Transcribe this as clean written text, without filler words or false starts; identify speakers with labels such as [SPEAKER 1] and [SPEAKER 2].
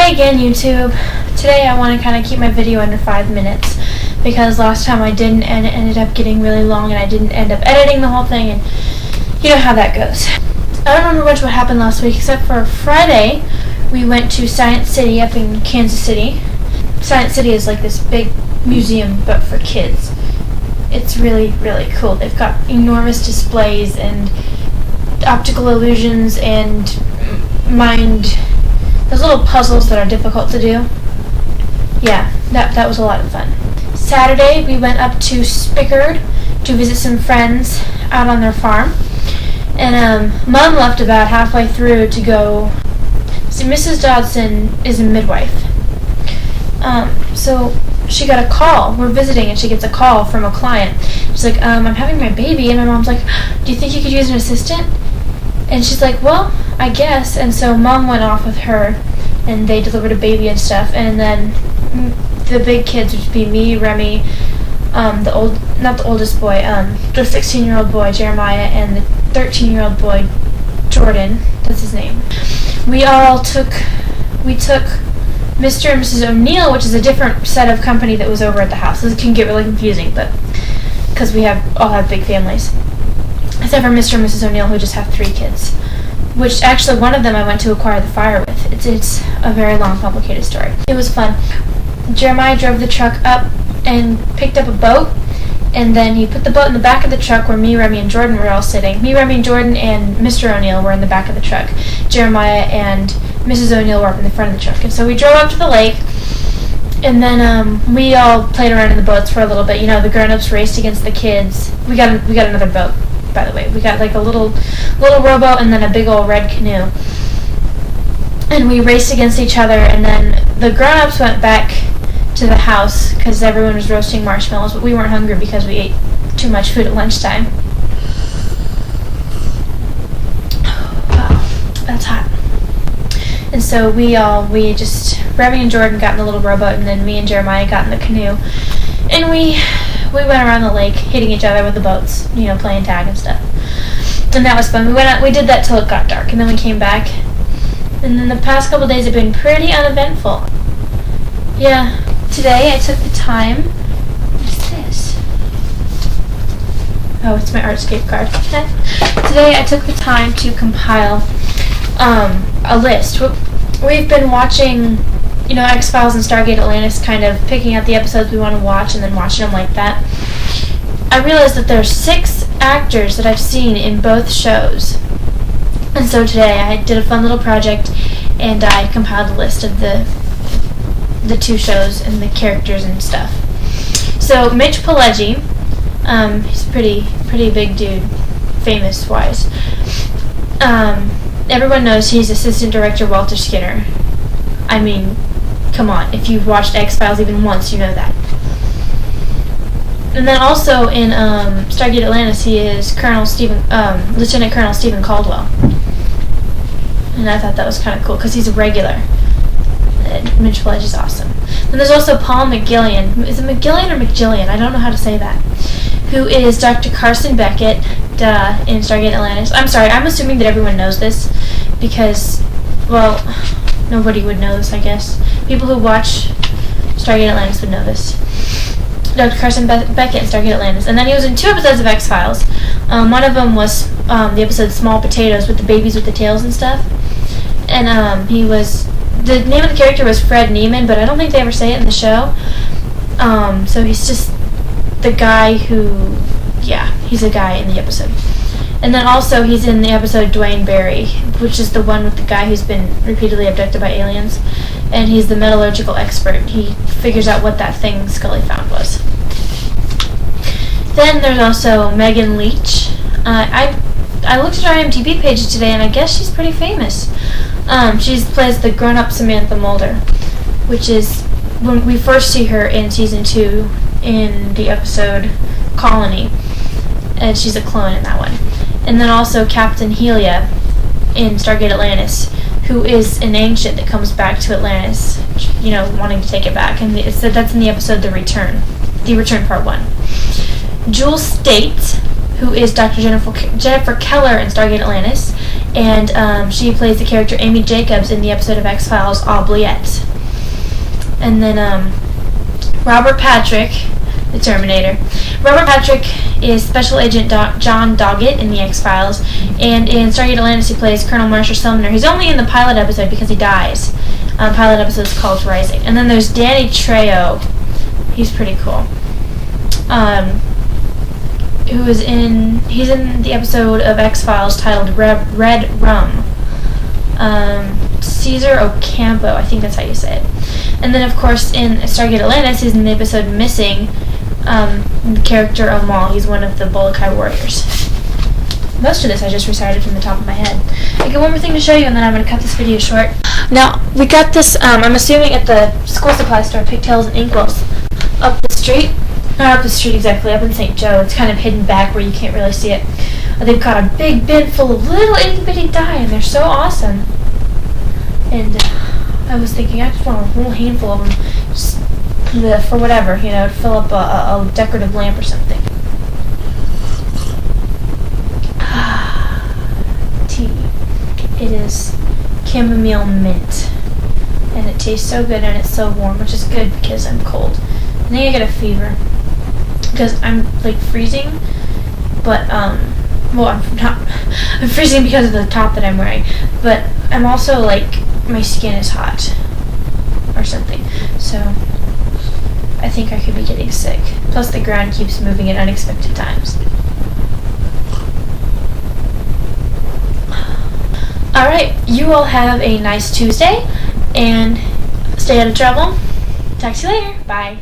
[SPEAKER 1] Hi again, YouTube. Today I want to kind of keep my video under 5 minutes because last time I didn't, and it ended up getting really long, and I didn't end up editing the whole thing, and you know how that goes. I don't remember much what happened last week except for Friday we went to Science City up in Kansas City. Science City is like this big museum but for kids. It's really, really cool. They've got enormous displays and optical illusions and those little puzzles that are difficult to do. Yeah, that was a lot of fun. Saturday we went up to Spickard to visit some friends out on their farm. And Mom left about halfway through to go. See, Mrs. Dodson is a midwife. So she got a call. We're visiting and she gets a call from a client. She's like, I'm having my baby. And my mom's like, do you think you could use an assistant? And she's like, well, I guess. And so Mom went off with her and they delivered a baby and stuff. And then the big kids, which would be me, Remy, not the oldest boy, the 16-year-old boy, Jeremiah, and the 13-year-old boy, Jordan, that's his name. We took Mr. and Mrs. O'Neill, which is a different set of company that was over at the house. This can get really confusing, but because we all have big families. Except for Mr. and Mrs. O'Neill, who just have 3 kids. Which, actually, one of them I went to acquire the fire with. It's a very long, complicated story. It was fun. Jeremiah drove the truck up and picked up a boat, and then he put the boat in the back of the truck where me, Remy, and Jordan were all sitting. Me, Remy, and Jordan, and Mr. O'Neill were in the back of the truck. Jeremiah and Mrs. O'Neill were up in the front of the truck. And so we drove up to the lake, and then we all played around in the boats for a little bit. You know, the grown-ups raced against the kids. We got another boat, by the way. We got like a little rowboat and then a big old red canoe. And we raced against each other, and then the grown-ups went back to the house because everyone was roasting marshmallows, but we weren't hungry because we ate too much food at lunchtime. Wow, that's hot. And so Remy and Jordan got in the little rowboat, and then me and Jeremiah got in the canoe. And we went around the lake, hitting each other with the boats, you know, playing tag and stuff. And that was fun. We did that till it got dark, and then we came back. And then the past couple days have been pretty uneventful. Yeah, today I took the time. What's this? Oh, it's my Artscape card. Today I took the time to compile a list. We've been watching, you know, X-Files and Stargate Atlantis, kind of picking out the episodes we want to watch and then watching them like that. I realized that there are 6 actors that I've seen in both shows. And so today I did a fun little project and I compiled a list of the 2 shows and the characters and stuff. So Mitch Pileggi, he's a pretty big dude, famous-wise. Everyone knows he's Assistant Director Walter Skinner. I mean, come on, if you've watched X-Files even once, you know that. And then also in Stargate Atlantis, he is Lieutenant Colonel Stephen Caldwell. And I thought that was kind of cool because he's a regular. Mitch Pileggi is awesome. Then there's also Paul McGillian. Is it McGillian or McGillian? I don't know how to say that. Who is Dr. Carson Beckett in Stargate Atlantis. I'm sorry, I'm assuming that everyone knows this because, well, nobody would know this, I guess. People who watch Stargate Atlantis would know this. Dr. Carson Beckett in Stargate Atlantis. And then he was in 2 episodes of X-Files. One of them was the episode Small Potatoes with the babies with the tails and stuff. And the name of the character was Fred Neiman, but I don't think they ever say it in the show. So he's just the guy who, yeah, he's a guy in the episode. And then also he's in the episode Dwayne Barry, which is the one with the guy who's been repeatedly abducted by aliens. And he's the metallurgical expert. He figures out what that thing Scully found was. Then there's also Megan Leach. I looked at her IMDb page today, and I guess she's pretty famous. She plays the grown-up Samantha Mulder, which is when we first see her in season 2 in the episode Colony, and she's a clone in that one. And then also Captain Helia in Stargate Atlantis, who is an ancient that comes back to Atlantis, you know, wanting to take it back. And that's in the episode The Return Part 1. Jules States, who is Dr. Jennifer Keller in Stargate Atlantis, and she plays the character Amy Jacobs in the episode of X-Files Oubliette. And then Robert Patrick, the Terminator. Robert Patrick is Special Agent John Doggett in the X-Files, and in Stargate Atlantis he plays Colonel Marshall Sumner. He's only in the pilot episode because he dies. Pilot episode is called Rising. And then there's Danny Trejo. He's pretty cool. He's in the episode of X-Files titled Red Rum. Caesar Ocampo, I think that's how you say it. And then, of course, in Stargate Atlantis, he's in the episode Missing, the character Amal. He's one of the Bolokai warriors. Most of this I just recited from the top of my head. I got one more thing to show you, and then I'm going to cut this video short. Now, we got this, I'm assuming at the school supply store, Pigtails and Inkwells, up the street. Not up the street exactly, up in St. Joe. It's kind of hidden back where you can't really see it. They've got a big bin full of little itty-bitty dye, and they're so awesome. And I was thinking, I just want a whole handful of them, just for whatever, to fill up a decorative lamp or something. Tea. It is chamomile mint, and it tastes so good, and it's so warm, which is good because I'm cold. I think I get a fever because I'm like freezing, but well, I'm freezing because of the top that I'm wearing, but I'm also like, my skin is hot or something, so I think I could be getting sick. Plus the ground keeps moving at unexpected times. Alright, you all have a nice Tuesday, and stay out of trouble. Talk to you later. Bye.